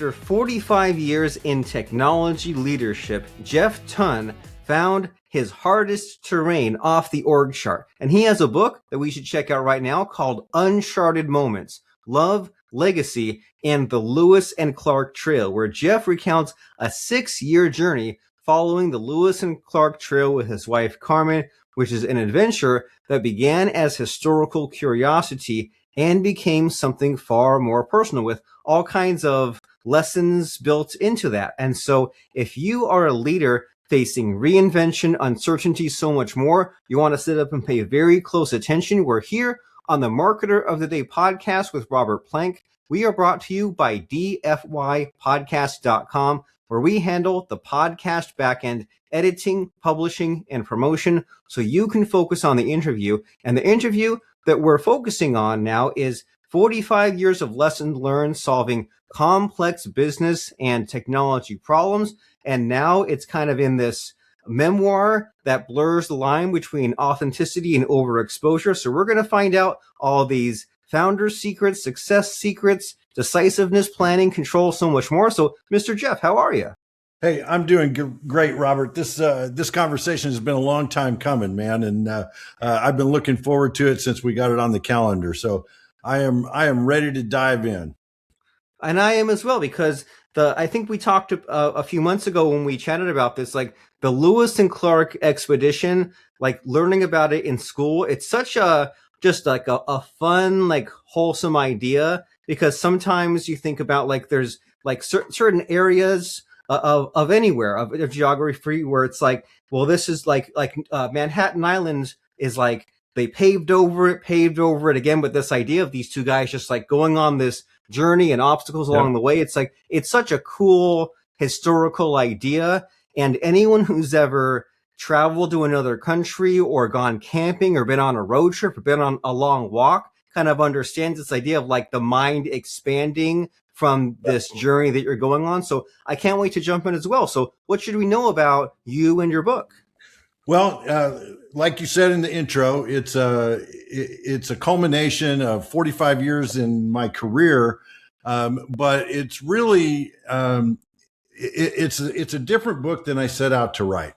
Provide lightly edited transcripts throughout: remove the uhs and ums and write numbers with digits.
After 45 years in technology leadership, Jeff Tunn found his hardest terrain off the org chart. And he has a book that we should check out right now called Uncharted Moments, Love, Legacy, and the Lewis and Clark Trail, where Jeff recounts a 6-year journey following the Lewis and Clark Trail with his wife Carmen, which is an adventure that began as historical curiosity and became something far more personal with all kinds of lessons built into that. And so if you are a leader facing reinvention, uncertainty, so much more, you want to sit up and pay very close attention. We're here on the Marketer of the Day podcast with Robert Plank. We are brought to you by dfypodcast.com, where we handle the podcast backend, editing, publishing, and promotion, so you can focus on the interview. And the interview that we're focusing on now is 45 years of lessons learned solving complex business and technology problems. And now it's kind of in this memoir that blurs the line between authenticity and overexposure. So we're going to find out all these founder secrets, success secrets, decisiveness, planning, control, so much more. So Mr. Jeff, how are you? Hey, I'm doing great, Robert. This conversation has been a long time coming, man. And I've been looking forward to it since we got it on the calendar. So I am ready to dive in. And I am as well, because I think we talked a few months ago when we chatted about this, like the Lewis and Clark expedition, like learning about it in school. It's such just like a fun, like wholesome idea, because sometimes you think about like there's like certain areas of anywhere of geography where it's like, well, this is like Manhattan Island is like they paved over it again. But this idea of these two guys just like going on this journey and obstacles along the way, it's like, it's such a cool historical idea. And anyone who's ever traveled to another country or gone camping or been on a road trip or been on a long walk kind of understands this idea of like the mind expanding from this journey that you're going on. So I can't wait to jump in as well. So what should we know about you and your book? Well, like you said in the intro, it's a culmination of 45 years in my career, but it's really it's a different book than I set out to write.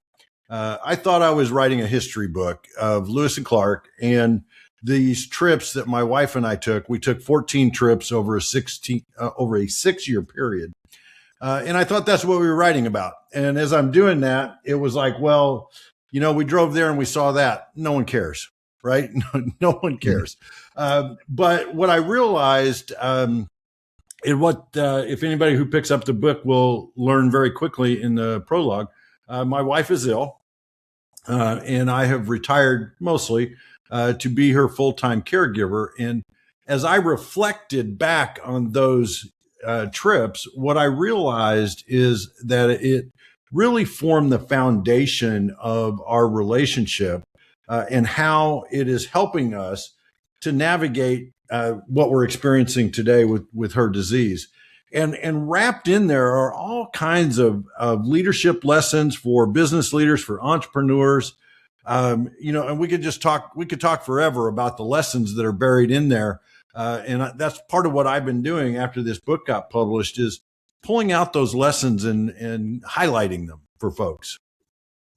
I thought I was writing a history book of Lewis and Clark and these trips that my wife and I took. We took 14 trips over a 6-year period. And I thought that's what we were writing about. And as I'm doing that, it was like, well, you know, we drove there and we saw that. No one cares, right? No one cares. But what I realized, if anybody who picks up the book will learn very quickly in the prologue, my wife is ill, and I have retired mostly to be her full-time caregiver. And as I reflected back on those trips, what I realized is that it really formed the foundation of our relationship and how it is helping us to navigate what we're experiencing today with her disease. And wrapped in there are all kinds of leadership lessons for business leaders, for entrepreneurs. And we could talk forever about the lessons that are buried in there. And that's part of what I've been doing after this book got published, is pulling out those lessons and highlighting them for folks.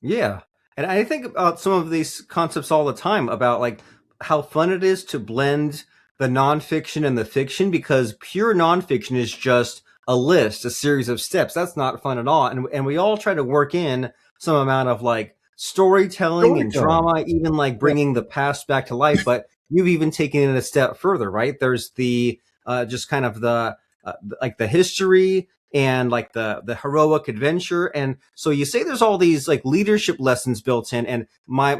Yeah. And I think about some of these concepts all the time about like how fun it is to blend the nonfiction and the fiction, because pure nonfiction is just a list, a series of steps. That's not fun at all. And we all try to work in some amount of like storytelling and drama, even like bringing the past back to life. But you've even taken it a step further, right? There's the just kind of the like the history and like the heroic adventure. And so you say there's all these like leadership lessons built in, and my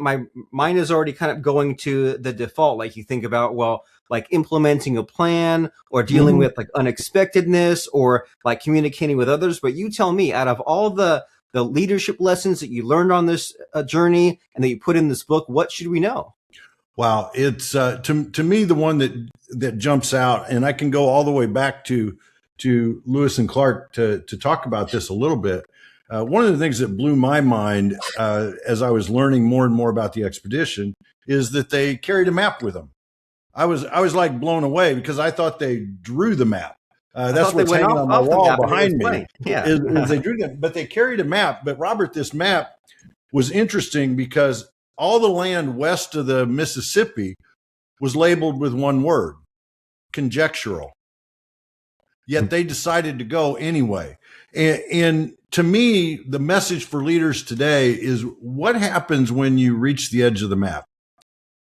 mind is already kind of going to the default. Like you think about, well, like implementing a plan or dealing with like unexpectedness or like communicating with others. But you tell me, out of all the leadership lessons that you learned on this journey and that you put in this book, what should we know? Wow. It's to me, the one that jumps out, and I can go all the way back to Lewis and Clark to talk about this a little bit. One of the things that blew my mind as I was learning more and more about the expedition is that they carried a map with them. I was like blown away, because I thought they drew the map. I That's thought they what's went hanging on my off the wall map and it was behind me. blank. Yeah. Is they drew them, but they carried a map. But Robert, this map was interesting because all the land west of the Mississippi was labeled with one word, conjectural. Yet they decided to go anyway. And to me, the message for leaders today is what happens when you reach the edge of the map?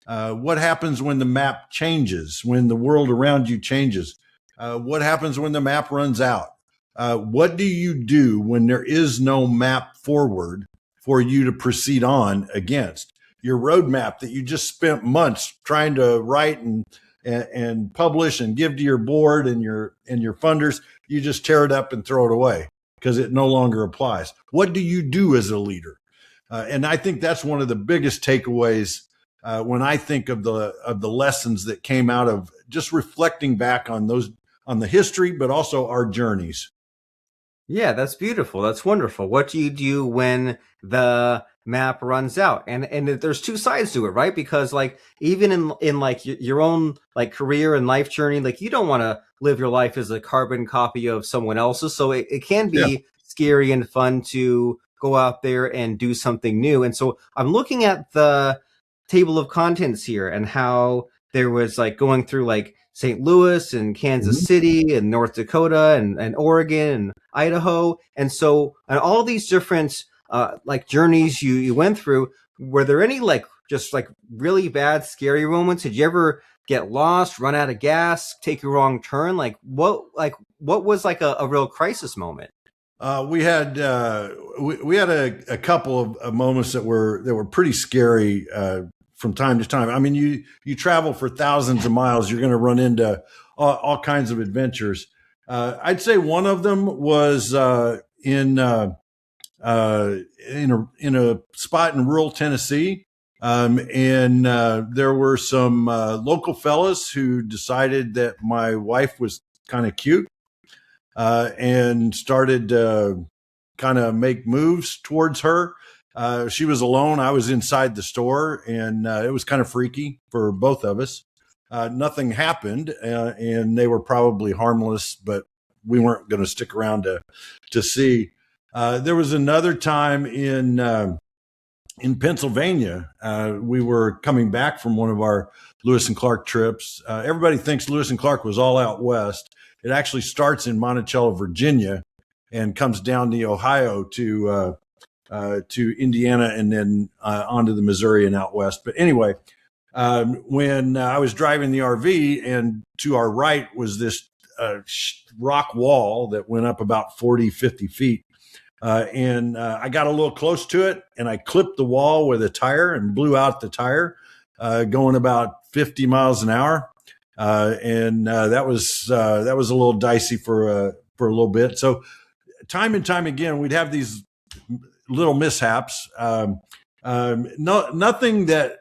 What happens when the map changes, when the world around you changes? What happens when the map runs out? What do you do when there is no map forward for you to proceed on against? Your roadmap that you just spent months trying to write and publish and give to your board and your funders, you just tear it up and throw it away because it no longer applies. What do you do as a leader? And I think that's one of the biggest takeaways when I think of the lessons that came out of just reflecting back on the history, but also our journeys. Yeah, that's beautiful. That's wonderful. What do you do when the map runs out? And there's two sides to it, right? Because like even in like your own like career and life journey, like you don't want to live your life as a carbon copy of someone else's. So it can Yeah. be scary and fun to go out there and do something new. And so I'm looking at the table of contents here and how there was like going through like St. Louis and Kansas City and North Dakota and Oregon and Idaho. And so, and all these different like journeys you went through, were there any like just like really bad, scary moments? Did you ever get lost, run out of gas, take a wrong turn? Like what was like a real crisis moment? We had a couple of moments that were pretty scary from time to time. I mean, you travel for thousands of miles, you're going to run into all kinds of adventures. I'd say one of them was in a spot in rural Tennessee, and there were some local fellas who decided that my wife was kind of cute, and started to kind of make moves towards her. She was alone. I was inside the store, and it was kind of freaky for both of us. Nothing happened, and they were probably harmless, but we weren't going to stick around to see. There was another time in Pennsylvania. We were coming back from one of our Lewis and Clark trips. Everybody thinks Lewis and Clark was all out west. It actually starts in Monticello, Virginia, and comes down the Ohio to Indiana, and then onto the Missouri and out west. But anyway, when I was driving the RV, and to our right was this rock wall that went up about 40, 50 feet. And I got a little close to it, and I clipped the wall with a tire and blew out the tire, going about 50 miles an hour. And that was a little dicey for a little bit. So time and time again, we'd have these little mishaps. Nothing that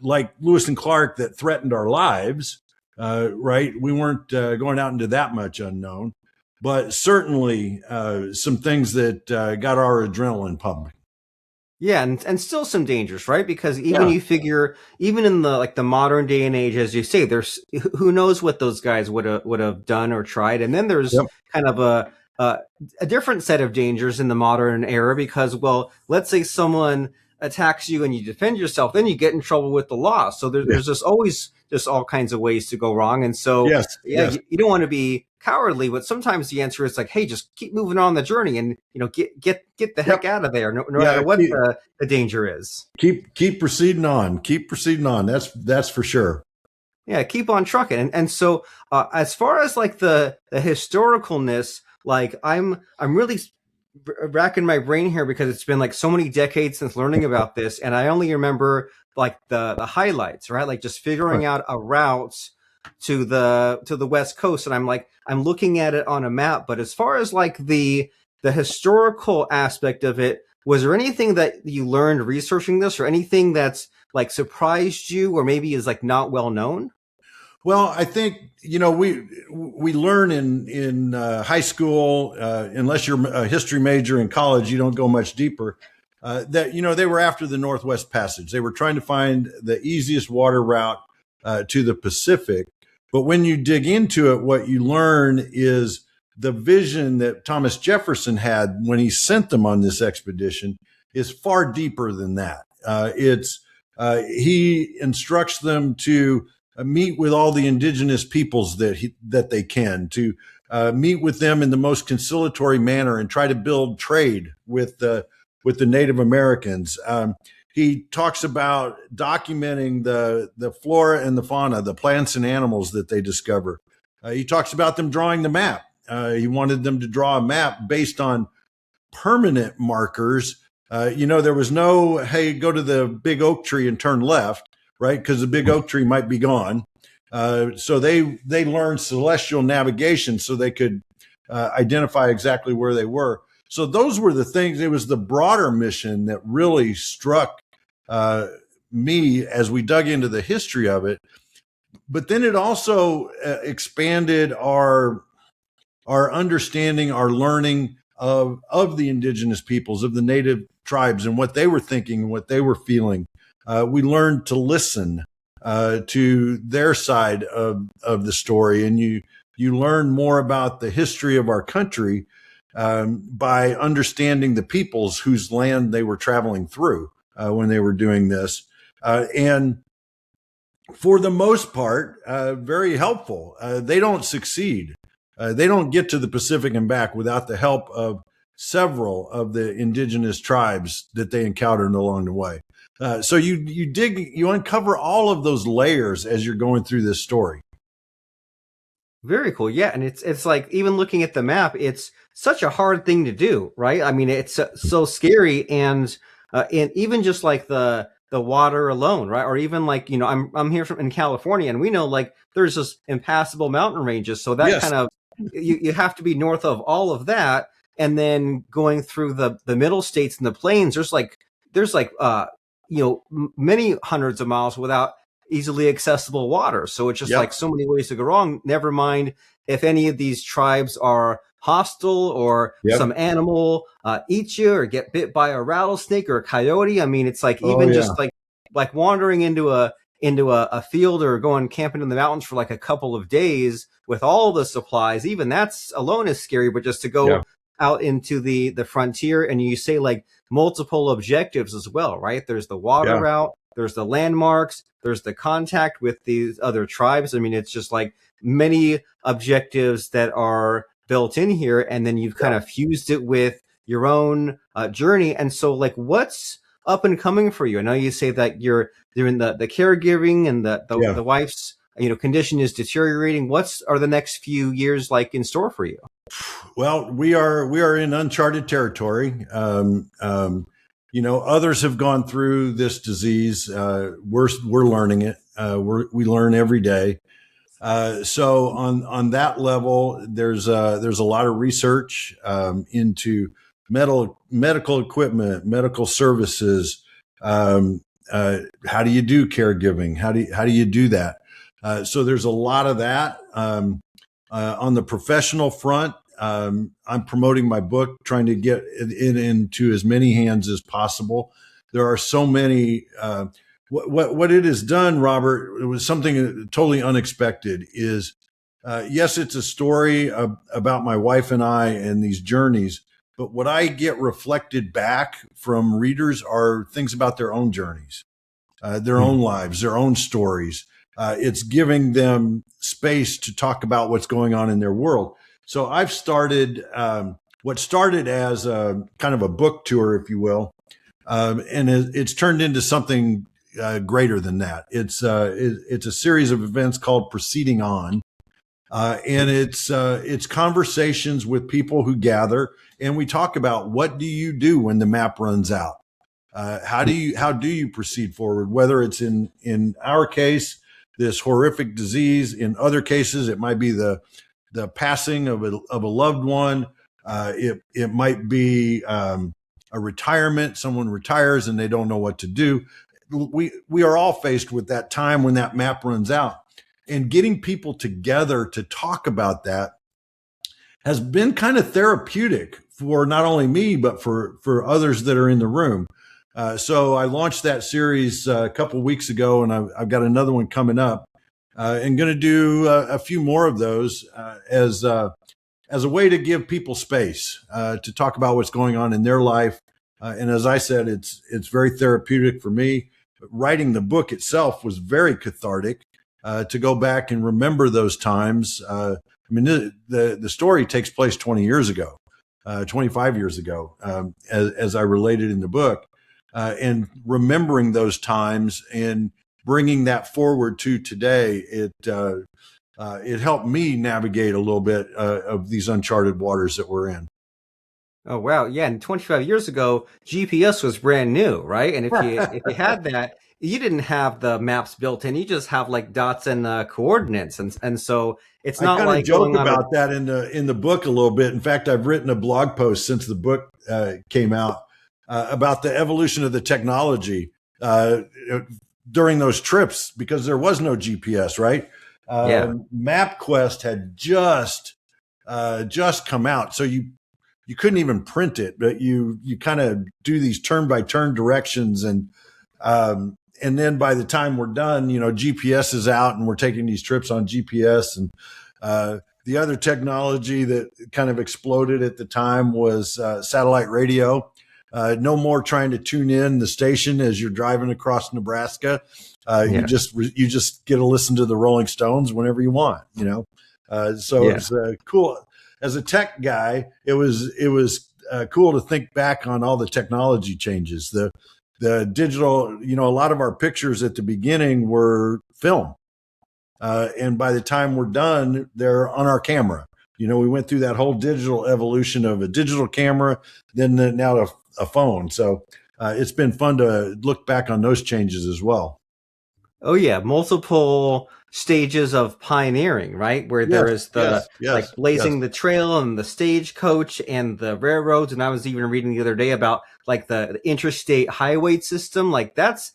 like Lewis and Clark that threatened our lives. Right? We weren't going out into that much unknown, but certainly some things that got our adrenaline pumping. Yeah, and still some dangers, right? Because even you figure, even in the modern day and age, as you say, there's who knows what those guys would have done or tried, and then there's kind of a different set of dangers in the modern era because, well, let's say someone attacks you and you defend yourself, then you get in trouble with the law. So there's just always just all kinds of ways to go wrong, and so you don't want to be cowardly, but sometimes the answer is like, hey, just keep moving on the journey and get the heck out of there, no matter what the danger is. Keep proceeding on. That's for sure. Yeah, keep on trucking. And so as far as like the historicalness, like I'm really racking my brain here because it's been like so many decades since learning about this, and I only remember like the highlights, right? Like just figuring out a route to the West Coast, and I'm looking at it on a map. But as far as like the historical aspect of it, was there anything that you learned researching this, or anything that's like surprised you, or maybe is like not well known? Well, I think we learn in high school, unless you're a history major in college, you don't go much deeper. That they were after the Northwest Passage. They were trying to find the easiest water route to the Pacific, But when you dig into it, what you learn is the vision that Thomas Jefferson had when he sent them on this expedition is far deeper than that. He instructs them to meet with all the indigenous peoples that they can, to meet with them in the most conciliatory manner and try to build trade with the Native Americans. He talks about documenting the flora and the fauna, the plants and animals that they discover. He talks about them drawing the map. He wanted them to draw a map based on permanent markers. There was no, hey, go to the big oak tree and turn left, right? Because the big oak tree might be gone. So they learned celestial navigation so they could identify exactly where they were. So those were the things. It was the broader mission that really struck me as we dug into the history of it. But then it also expanded our understanding, our learning of the indigenous peoples, of the native tribes, and what they were thinking, what they were feeling. We learned to listen to their side of the story, and you learn more about the history of our country by understanding the peoples whose land they were traveling through when they were doing this. And for the most part, very helpful. They don't succeed. They don't get to the Pacific and back without the help of several of the indigenous tribes that they encountered along the way. So you uncover all of those layers as you're going through this story. Very cool. Yeah. And it's like, even looking at the map, it's such a hard thing to do, right? I mean, it's so scary. And even just like the water alone, right? Or even like, I'm here in California, and we know like there's just impassable mountain ranges. So that kind of, you have to be north of all of that. And then going through the middle states and the plains, there's many hundreds of miles without easily accessible water. So it's just like so many ways to go wrong. Never mind if any of these tribes are hostile, or some animal eats you, or get bit by a rattlesnake or a coyote. I mean, it's like just like wandering into a field or going camping in the mountains for like a couple of days with all the supplies. Even that's alone is scary, but just to go out into the frontier, and you say like multiple objectives as well, right? There's the water route, there's the landmarks, there's the contact with these other tribes. I mean, it's just like many objectives that are built in here, and then you've kind of fused it with your own journey. And so like, what's up and coming for you? I know you say that you're doing the caregiving, and the wife's condition is deteriorating. Are the next few years like in store for you? Well, we are in uncharted territory. Others have gone through this disease. We're learning it. We learn every day. So on that level, there's a lot of research into medical equipment, medical services. How do you do caregiving? How do you do that? So there's a lot of that. On the professional front, I'm promoting my book, trying to get it into as many hands as possible. There are so many. What it has done, Robert, it was something totally unexpected. Yes, it's a story about my wife and I and these journeys, but what I get reflected back from readers are things about their own journeys, their own lives, their own stories. It's giving them space to talk about what's going on in their world. So I've started what started as a kind of a book tour, if you will, and it's turned into something greater than that. It's a series of events called Proceeding On, and it's conversations with people who gather, and we talk about, what do you do when the map runs out? How do you proceed forward? Whether it's in our case, this horrific disease. In other cases, it might be the passing of a loved one. It might be a retirement. Someone retires and they don't know what to do. We are all faced with that time when that map runs out, and getting people together to talk about that has been kind of therapeutic for not only me, but for others that are in the room. So I launched that series a couple of weeks ago, and I've got another one coming up. and going to do a few more of those as a way to give people space to talk about what's going on in their life. And as I said, it's very therapeutic for me. Writing the book itself was very cathartic to go back and remember those times. I mean, the story takes place 20 years ago, 25 years ago, as I related in the book, and remembering those times and bringing that forward to today. It helped me navigate a little bit of these uncharted waters that we're in. Oh wow, yeah. And 25 years ago, GPS was brand new, right? And if you had that, you didn't have the maps built in. You just have like dots and coordinates, and so it's I not kind of like joke going on about that in the book a little bit. In fact, I've written a blog post since the book came out about the evolution of the technology during those trips, because there was no GPS, right? Yeah, MapQuest had just come out, so you couldn't even print it, but you kind of do these turn by turn directions, and then by the time we're done, GPS is out and we're taking these trips on GPS. And the other technology that kind of exploded at the time was satellite radio. No more trying to tune in the station as you're driving across Nebraska. yeah, You just get to listen to the Rolling Stones whenever you want. So yeah. it's cool. As a tech guy, it was cool to think back on all the technology changes. The digital, a lot of our pictures at the beginning were film, and by the time we're done, they're on our camera. We went through that whole digital evolution of a digital camera, then now a phone. So it's been fun to look back on those changes as well. Oh yeah, multiple stages of pioneering, right? Where there Yes, is the yes, yes, like yes. blazing the trail and the stagecoach and the railroads. And I was even reading the other day about like the interstate highway system. Like that's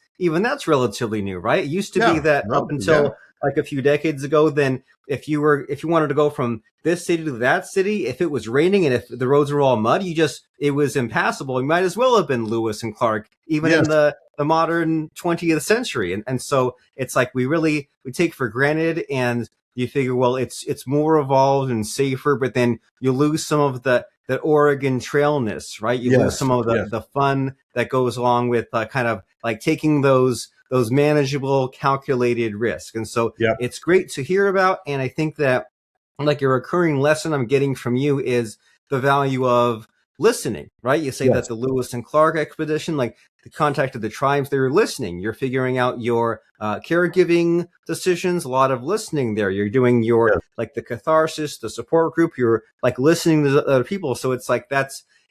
relatively new, right? It used to be Yeah, that up no, yeah, until like a few decades ago, then if you wanted to go from this city to that city, if it was raining and if the roads were all mud, it was impassable. You might as well have been Lewis and Clark, even in yes, the modern 20th century. And so it's like we take for granted, and you figure, well, it's more evolved and safer, but then you lose some of the Oregon trailness, right? You lose yes, some of yes. the fun that goes along with kind of like taking those manageable, calculated risks. And so Yep. it's great to hear about. And I think that like a recurring lesson I'm getting from you is the value of listening, right? You say that Yes. the Lewis and Clark expedition, like the contacted the tribes, they were listening. You're figuring out your caregiving decisions, a lot of listening there. You're doing your Yes. like the catharsis, the support group. You're like listening to other people. So it's like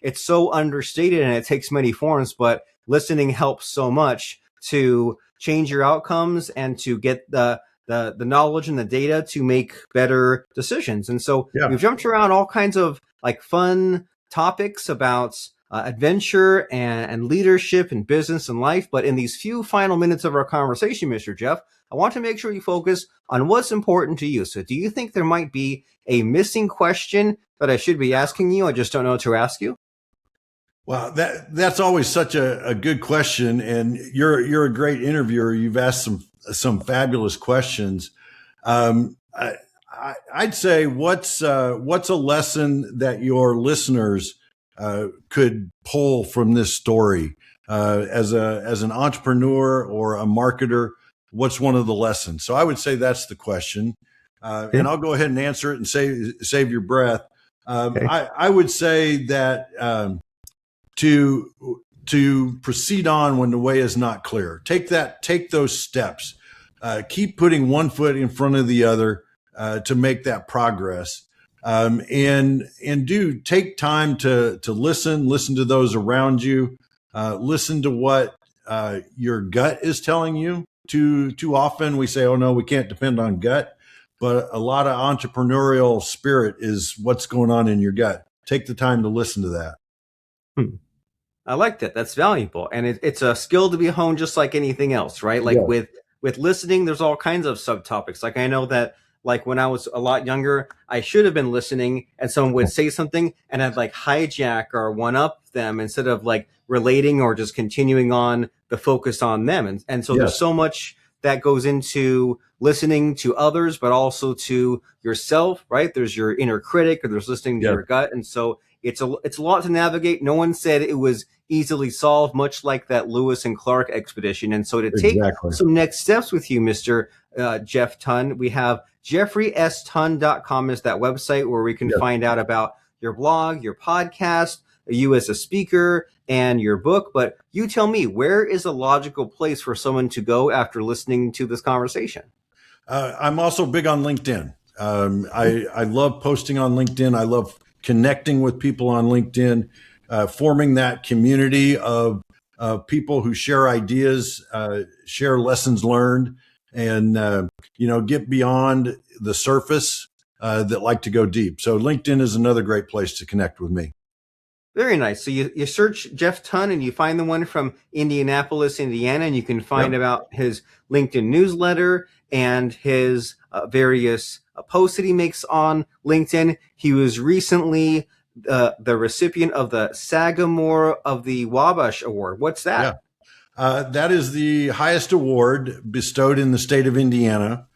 it's so understated and it takes many forms, but listening helps so much to change your outcomes and to get the knowledge and the data to make better decisions. And so Yeah. we've jumped around all kinds of like fun topics about adventure and leadership and business and life. But in these few final minutes of our conversation, Mr. Jeff, I want to make sure you focus on what's important to you. So do you think there might be a missing question that I should be asking you? I just don't know what to ask you. Well, that's always such a good question, and you're a great interviewer. You've asked some fabulous questions. I'd say what's a lesson that your listeners could pull from this story as an entrepreneur or a marketer? What's one of the lessons? So I would say that's the question, and Okay. I'll go ahead and answer it and save your breath. Okay. I would say that. To proceed on when the way is not clear. Take those steps. Keep putting one foot in front of the other to make that progress. And do take time to listen to those around you. Listen to what your gut is telling you. Too often we say, "Oh no, we can't depend on gut," but a lot of entrepreneurial spirit is what's going on in your gut. Take the time to listen to that. Hmm. I like that. That's valuable. And it's a skill to be honed just like anything else, right? Like Yeah. with listening, there's all kinds of subtopics. Like I know that like when I was a lot younger, I should have been listening and someone would say something and I'd like hijack or one up them instead of like relating or just continuing on the focus on them. And so there's Yes. so much that goes into listening to others, but also to yourself, right? There's your inner critic, or there's listening to Yeah, your gut. And so it's a lot to navigate. No one said it was easily solved, much like that Lewis and Clark expedition. And so to take exactly. some next steps with you, Mr. Jeff Tunn, we have jeffreystun.com is that website where we can Yes. find out about your blog, your podcast, you as a speaker, and your book. But you tell me, where is a logical place for someone to go after listening to this conversation? I'm also big on LinkedIn. I love posting on LinkedIn. I love connecting with people on LinkedIn, forming that community of people who share ideas, share lessons learned, and get beyond the surface, that like to go deep. So LinkedIn is another great place to connect with me. Very nice. So you search Jeff Tunn and you find the one from Indianapolis, Indiana, and you can find Yep. about his LinkedIn newsletter and his various posts that he makes on LinkedIn. He was recently the recipient of the Sagamore of the Wabash Award. What's Yeah. that? That is the highest award bestowed in the state of Indiana.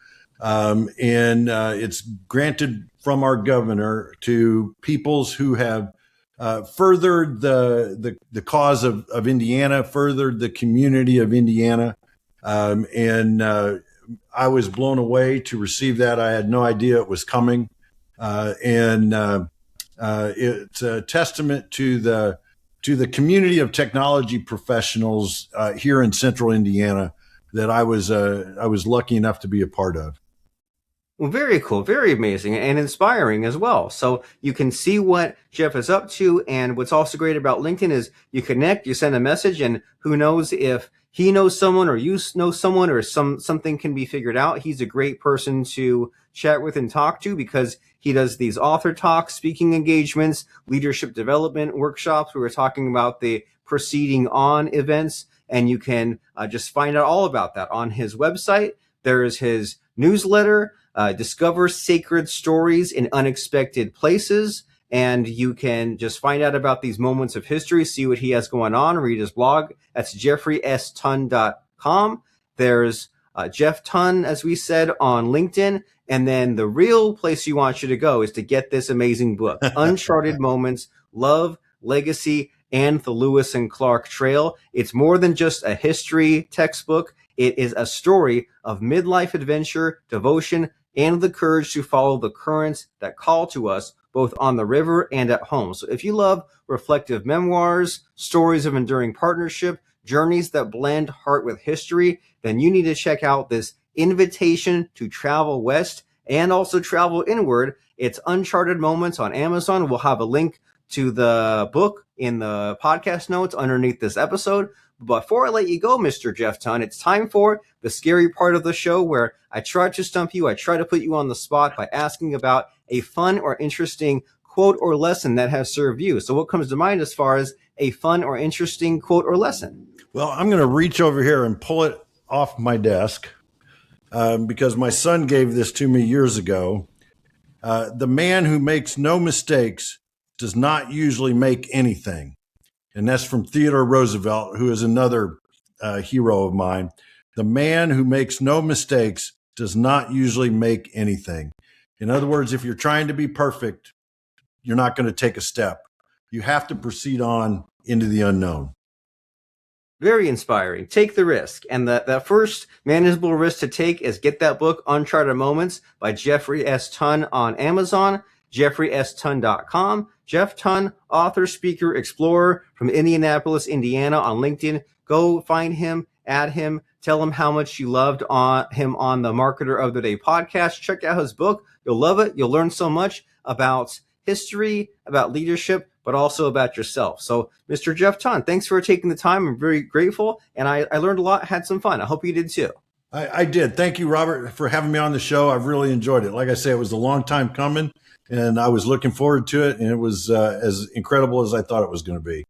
And it's granted from our governor to peoples who have furthered the cause of Indiana, furthered the community of Indiana. And I was blown away to receive that. I had no idea it was coming. And it's a testament to the community of technology professionals here in Central Indiana that I was lucky enough to be a part of. Well, very cool, very amazing, and inspiring as well. So you can see what Jeff is up to. And what's also great about LinkedIn is you connect, you send a message, and who knows if he knows someone or you know someone, or something can be figured out. He's a great person to chat with and talk to, because he does these author talks, speaking engagements, leadership development workshops. We were talking about the proceeding on events, and you can just find out all about that on his website. There's his newsletter, discover sacred stories in unexpected places. And you can just find out about these moments of history, see what he has going on, read his blog. That's jeffreystun.com. There's Jeff Tunn, as we said, on LinkedIn. And then the real place you want you to go is to get this amazing book, Uncharted Moments, Love, Legacy, and the Lewis and Clark Trail. It's more than just a history textbook. It is a story of midlife adventure, devotion, and the courage to follow the currents that call to us, both on the river and at home. So if you love reflective memoirs, stories of enduring partnership, journeys that blend heart with history, then you need to check out this invitation to travel west and also travel inward. It's Uncharted Moments on Amazon. We'll have a link to the book in the podcast notes underneath this episode. But before I let you go, Mr. Jeff Tunn, it's time for the scary part of the show, where I try to stump you. I try to put you on the spot by asking about a fun or interesting quote or lesson that has served you. So what comes to mind as far as a fun or interesting quote or lesson? Well, I'm going to reach over here and pull it off my desk because my son gave this to me years ago. The man who makes no mistakes does not usually make anything. And that's from Theodore Roosevelt, who is another hero of mine. The man who makes no mistakes does not usually make anything. In other words, if you're trying to be perfect, you're not going to take a step. You have to proceed on into the unknown. Very inspiring. Take the risk. And the first manageable risk to take is get that book, Uncharted Moments, by Jeffrey S. Tunn on Amazon, jeffreystun.com. Jeff Tunn, author, speaker, explorer from Indianapolis, Indiana, on LinkedIn. Go find him, add him, tell him how much you loved him on the Marketer of the Day podcast. Check out his book. You'll love it. You'll learn so much about history, about leadership, but also about yourself. So, Mr. Jeff Tunn, thanks for taking the time. I'm very grateful, and I learned a lot, had some fun. I hope you did too. I did. Thank you, Robert, for having me on the show. I've really enjoyed it. Like I say, it was a long time coming, and I was looking forward to it, and it was as incredible as I thought it was going to be.